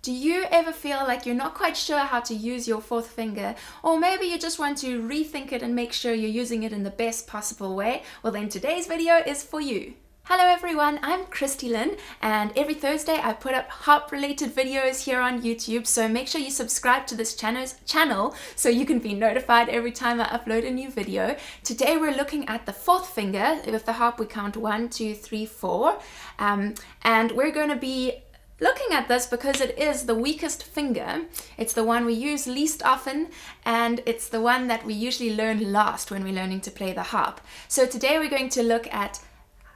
Do you ever feel like you're not quite sure how to use your fourth finger? Or maybe you just want to rethink it and make sure you're using it in the best possible way? Well, then today's video is for you. Hello everyone, I'm Christy Lynn, and every Thursday I put up harp related videos here on YouTube, so make sure you subscribe to this channel so you can be notified every time I upload a new video. Today we're looking at the fourth finger. With the harp we count 1, 2, 3, 4, and we're going to be looking at this because it is the weakest finger. It's the one we use least often, and it's the one that we usually learn last when we're learning to play the harp. So today we're going to look at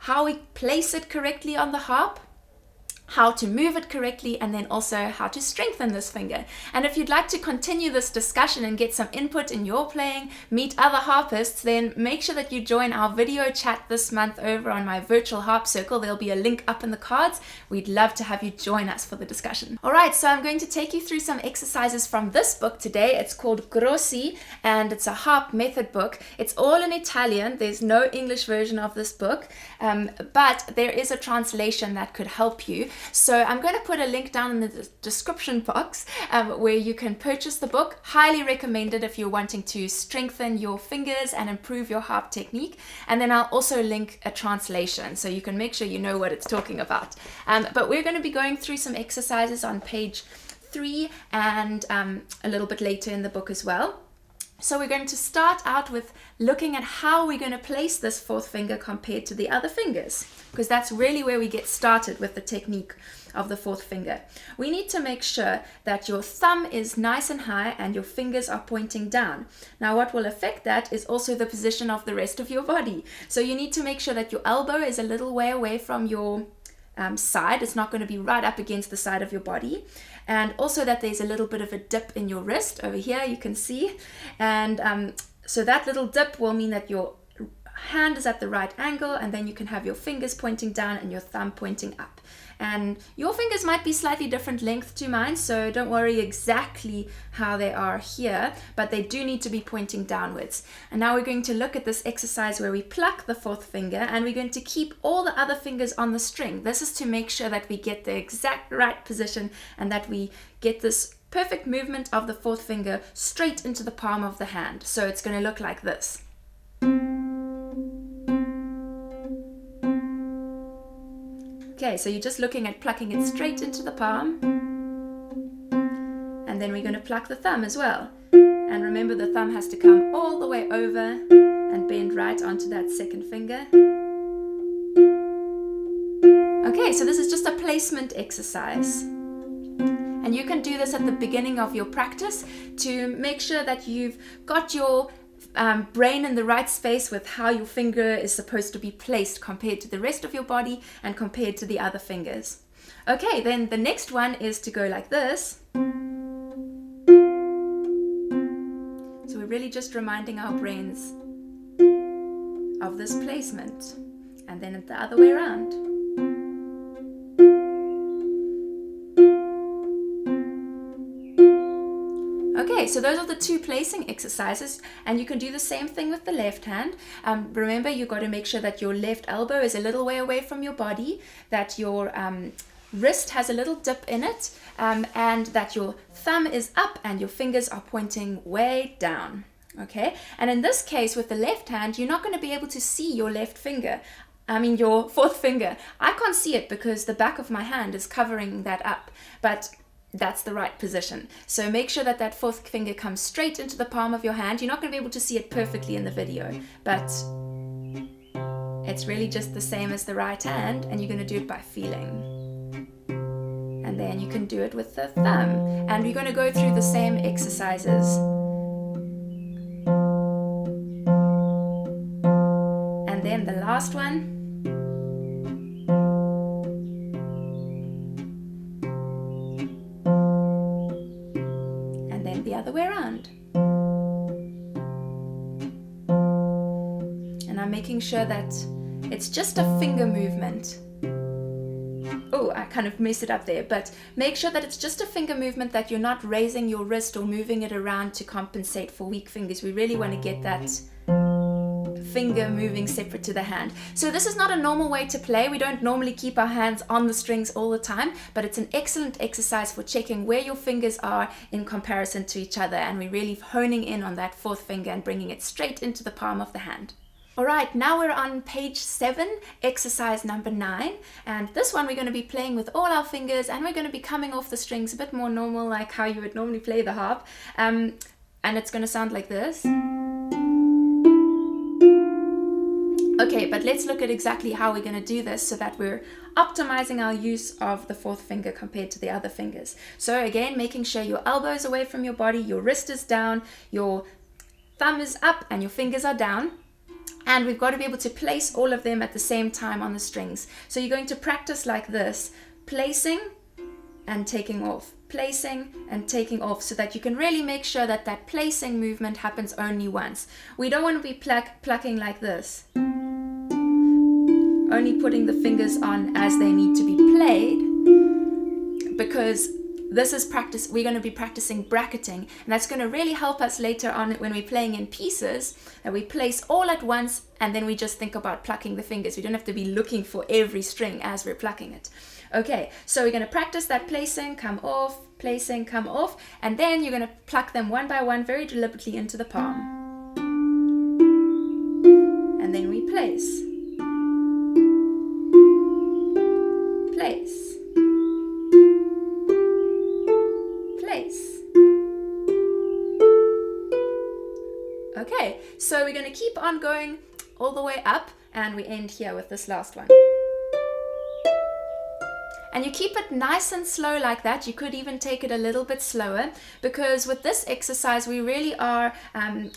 how we place it correctly on the harp, how to move it correctly, and then also how to strengthen this finger. And if you'd like to continue this discussion and get some input in your playing, meet other harpists, then make sure that you join our video chat this month over on my virtual harp circle. There'll be a link up in the cards. We'd love to have you join us for the discussion. All right, so I'm going to take you through some exercises from this book today. It's called Grossi, and it's a harp method book. It's all in Italian. There's no English version of this book, but there is a translation that could help you. So I'm going to put a link down in the description box where you can purchase the book. Highly recommended if you're wanting to strengthen your fingers and improve your harp technique. And then I'll also link a translation so you can make sure you know what it's talking about. But we're going to be going through some exercises on page 3 and a little bit later in the book as well. So we're going to start out with looking at how we're going to place this fourth finger compared to the other fingers, because that's really where we get started with the technique of the fourth finger. We need to make sure that your thumb is nice and high and your fingers are pointing down. Now what will affect that is also the position of the rest of your body. So you need to make sure that your elbow is a little way away from your side. It's not going to be right up against the side of your body, and also that there's a little bit of a dip in your wrist over here, you can see, and so that little dip will mean that your hand is at the right angle, and then you can have your fingers pointing down and your thumb pointing up. And your fingers might be slightly different length to mine, so don't worry exactly how they are here, but they do need to be pointing downwards. And now we're going to look at this exercise where we pluck the fourth finger, and we're going to keep all the other fingers on the string. This is to make sure that we get the exact right position and that we get this perfect movement of the fourth finger straight into the palm of the hand. So it's going to look like this. Okay, so you're just looking at plucking it straight into the palm, and then we're going to pluck the thumb as well. And remember, the thumb has to come all the way over and bend right onto that second finger. Okay, so this is just a placement exercise. And you can do this at the beginning of your practice to make sure that you've got your brain in the right space with how your finger is supposed to be placed compared to the rest of your body and compared to the other fingers. Okay, then the next one is to go like this. So we're really just reminding our brains of this placement, and then the other way around. Okay, so those are the two placing exercises, and you can do the same thing with the left hand. Remember, you've got to make sure that your left elbow is a little way away from your body, that your wrist has a little dip in it, and that your thumb is up and your fingers are pointing way down. Okay, and in this case with the left hand, you're not going to be able to see your left finger. Your fourth finger. I can't see it because the back of my hand is covering that up, but that's the right position. So make sure that that fourth finger comes straight into the palm of your hand. You're not going to be able to see it perfectly in the video, but it's really just the same as the right hand, and you're going to do it by feeling. And then you can do it with the thumb. And we're going to go through the same exercises. And then the last one. The other way around. And I'm making sure that it's just a finger movement. Oh, I kind of messed it up there, but make sure that it's just a finger movement, that you're not raising your wrist or moving it around to compensate for weak fingers. We really want to get that finger moving separate to the hand. So this is not a normal way to play. We don't normally keep our hands on the strings all the time, but it's an excellent exercise for checking where your fingers are in comparison to each other, and we're really honing in on that fourth finger and bringing it straight into the palm of the hand. Alright, now we're on page 7, exercise number 9, and this one we're going to be playing with all our fingers, and we're going to be coming off the strings a bit more normal, like how you would normally play the harp, and it's going to sound like this. Okay, but let's look at exactly how we're going to do this so that we're optimizing our use of the fourth finger compared to the other fingers. So again, making sure your elbow is away from your body, your wrist is down, your thumb is up, and your fingers are down. And we've got to be able to place all of them at the same time on the strings. So you're going to practice like this, placing and taking off, placing and taking off, so that you can really make sure that that placing movement happens only once. We don't want to be plucking like this, only putting the fingers on as they need to be played, because this is practice. We're going to be practicing bracketing, and that's going to really help us later on when we're playing in pieces, that we place all at once and then we just think about plucking the fingers. We don't have to be looking for every string as we're plucking it. Okay, so we're going to practice that placing, come off, placing, come off, and then you're going to pluck them one by one very deliberately into the palm. And then we place. Place. Okay, so we're going to keep on going all the way up, and we end here with this last one. And you keep it nice and slow like that. You could even take it a little bit slower, because with this exercise we really are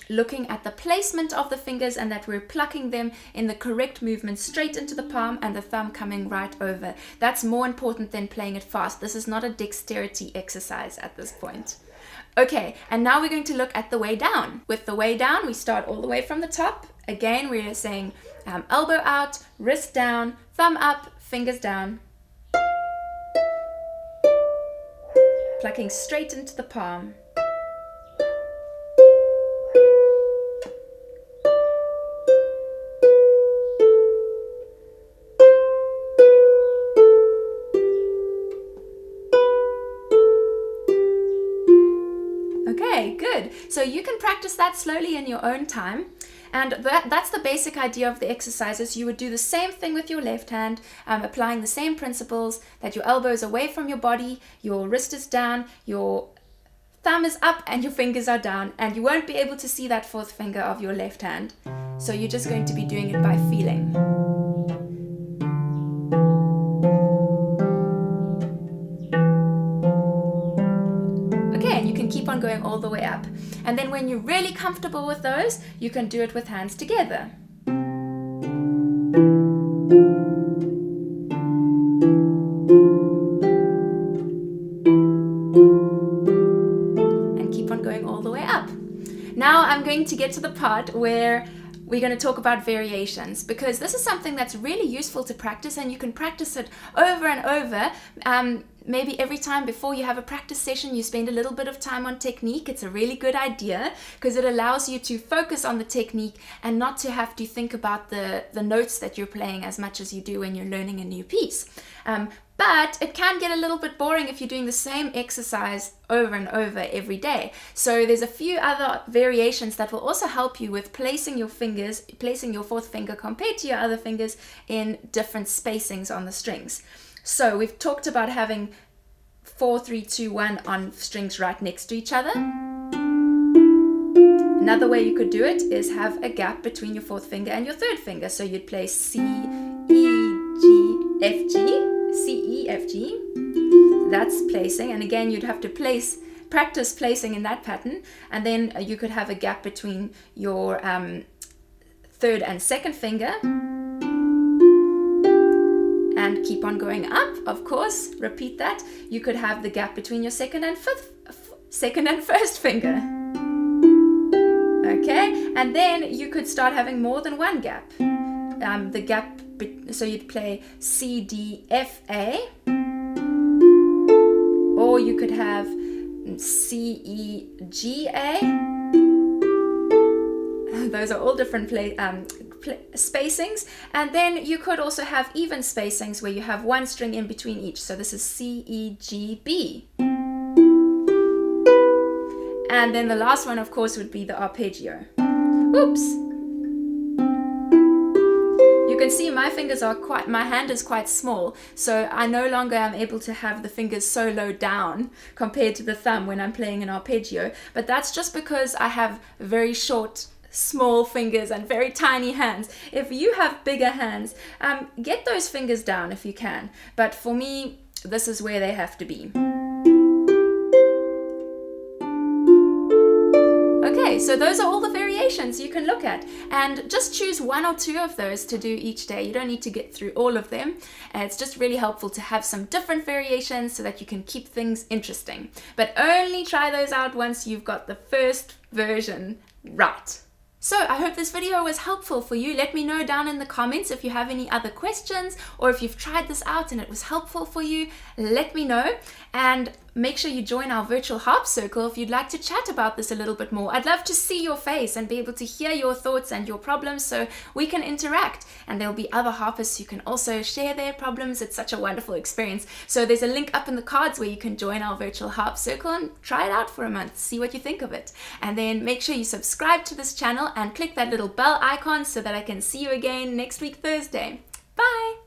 looking at the placement of the fingers and that we're plucking them in the correct movement straight into the palm and the thumb coming right over. That's more important than playing it fast. This is not a dexterity exercise at this point. Okay, and now we're going to look at the way down. With the way down, we start all the way from the top. Again, we're saying elbow out, wrist down, thumb up, fingers down. Plucking straight into the palm. Okay, good. So you can practice that slowly in your own time. And that's the basic idea of the exercises. You would do the same thing with your left hand, applying the same principles, that your elbow is away from your body, your wrist is down, your thumb is up, and your fingers are down. And you won't be able to see that fourth finger of your left hand. So you're just going to be doing it by feeling. Keep on going all the way up. And then when you're really comfortable with those, you can do it with hands together. And keep on going all the way up. Now I'm going to get to the part where we're going to talk about variations, because this is something that's really useful to practice, and you can practice it over and over. Maybe every time before you have a practice session, you spend a little bit of time on technique. It's a really good idea because it allows you to focus on the technique and not to have to think about the notes that you're playing as much as you do when you're learning a new piece. But it can get a little bit boring if you're doing the same exercise over and over every day. So there's a few other variations that will also help you with placing your fingers, placing your fourth finger compared to your other fingers in different spacings on the strings. So we've talked about having 4, 3, 2, 1 on strings right next to each other. Another way you could do it is have a gap between your fourth finger and your third finger. So you'd play C, E, G, F, G, C, E, F, G. That's placing, and again you'd have to practice placing in that pattern, and then you could have a gap between your third and second finger. And keep on going up, of course, repeat that. You could have the gap between your second and first finger. Okay, and then you could start having more than one gap. The gap, so you'd play C, D, F, A. Or you could have C, E, G, A. Those are all different spacings. And then you could also have even spacings where you have one string in between each. So this is C, E, G, B. And then the last one, of course, would be the arpeggio. Oops. You can see my fingers are my hand is quite small, so I no longer am able to have the fingers so low down compared to the thumb when I'm playing an arpeggio. But that's just because I have very short, small fingers and very tiny hands. If you have bigger hands, get those fingers down if you can. But for me, this is where they have to be. Okay, so those are all the variations you can look at, and just choose one or two of those to do each day. You don't need to get through all of them. It's just really helpful to have some different variations so that you can keep things interesting. But only try those out once you've got the first version right. So I hope this video was helpful for you. Let me know down in the comments if you have any other questions, or if you've tried this out and it was helpful for you. Let me know, and make sure you join our virtual harp circle if you'd like to chat about this a little bit more. I'd love to see your face and be able to hear your thoughts and your problems so we can interact, and there'll be other harpists who can also share their problems. It's such a wonderful experience. So there's a link up in the cards where you can join our virtual harp circle and try it out for a month, see what you think of it. And then make sure you subscribe to this channel and click that little bell icon so that I can see you again next week Thursday.